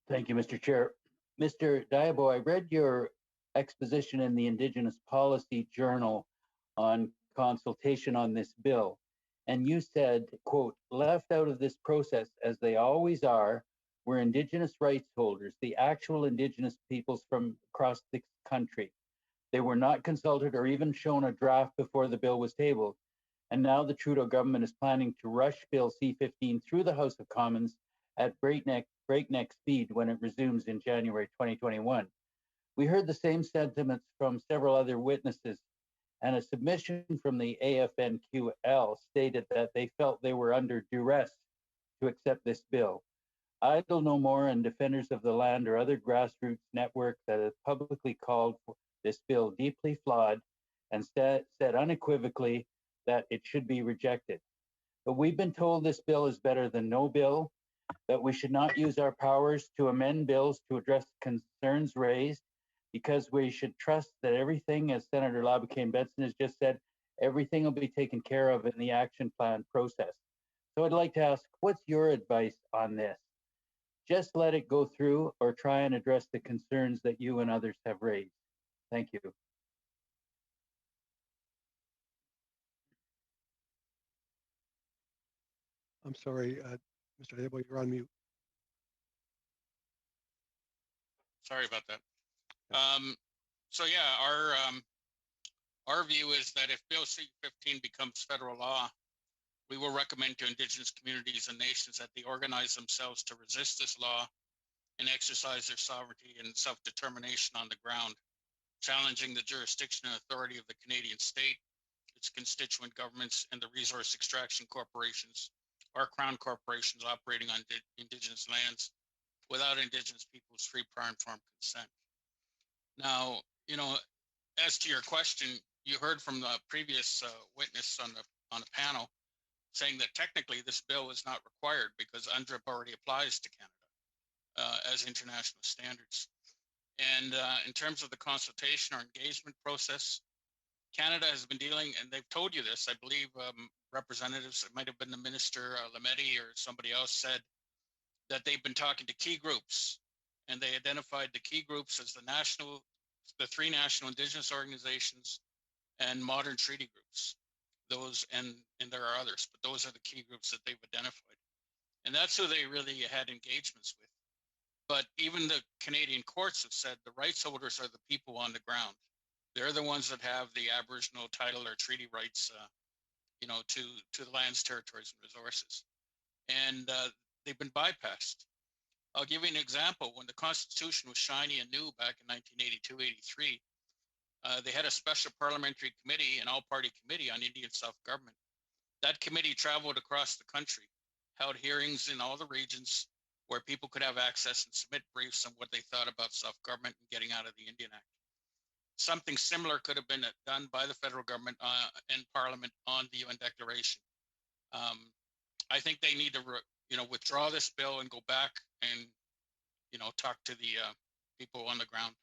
Thank you, Mr. Chair. Mr. Diabo, I read your exposition in the Indigenous Policy Journal on consultation on this bill, and you said, quote, left out of this process, as they always are, were Indigenous rights holders, the actual Indigenous peoples from across the country. They were not consulted or even shown a draft before the bill was tabled. And now the Trudeau government is planning to rush Bill C-15 through the House of Commons at breakneck speed when it resumes in January 2021. We heard the same sentiments from several other witnesses, and a submission from the AFNQL stated that they felt they were under duress to accept this bill. Idle No More and Defenders of the Land or other grassroots network that have publicly called this bill deeply flawed and said unequivocally that it should be rejected. But we've been told this bill is better than no bill, that we should not use our powers to amend bills to address concerns raised, because we should trust that everything, as Senator Laboucan Benson has just said, everything will be taken care of in the action plan process. So I'd like to ask, what's your advice on this? Just let it go through or try and address the concerns that you and others have raised? Thank you. I'm sorry, Mr. Diabo, you're on mute. Sorry about that. So yeah, our view is that if Bill C-15 becomes federal law, we will recommend to Indigenous communities and nations that they organize themselves to resist this law and exercise their sovereignty and self-determination on the ground, challenging the jurisdiction and authority of the Canadian state, its constituent governments, and the resource extraction corporations, or crown corporations operating on Indigenous lands without Indigenous people's free, prior, informed consent. Now, as to your question, you heard from the previous witness on the panel saying that technically this bill is not required because UNDRIP already applies to Canada as international standards. And in terms of the consultation or engagement process, Canada has been dealing, and they've told you this, I believe representatives, it might have been the Minister Lametti or somebody else said that they've been talking to key groups, and they identified the key groups as the three national Indigenous organizations and modern treaty groups. Those, and there are others, but those are the key groups that they've identified. And that's who they really had engagements with. But even the Canadian courts have said the rights holders are the people on the ground. They're the ones that have the Aboriginal title or treaty rights, to the lands, territories, and resources. And they've been bypassed. I'll give you an example. When the Constitution was shiny and new back in 1982-83, they had a special parliamentary committee, an all-party committee on Indian self-government. That committee traveled across the country, held hearings in all the regions where people could have access and submit briefs on what they thought about self-government and getting out of the Indian Act. Something similar could have been done by the federal government and Parliament on the UN Declaration. I think they need to, withdraw this bill and go back and, talk to the people on the ground.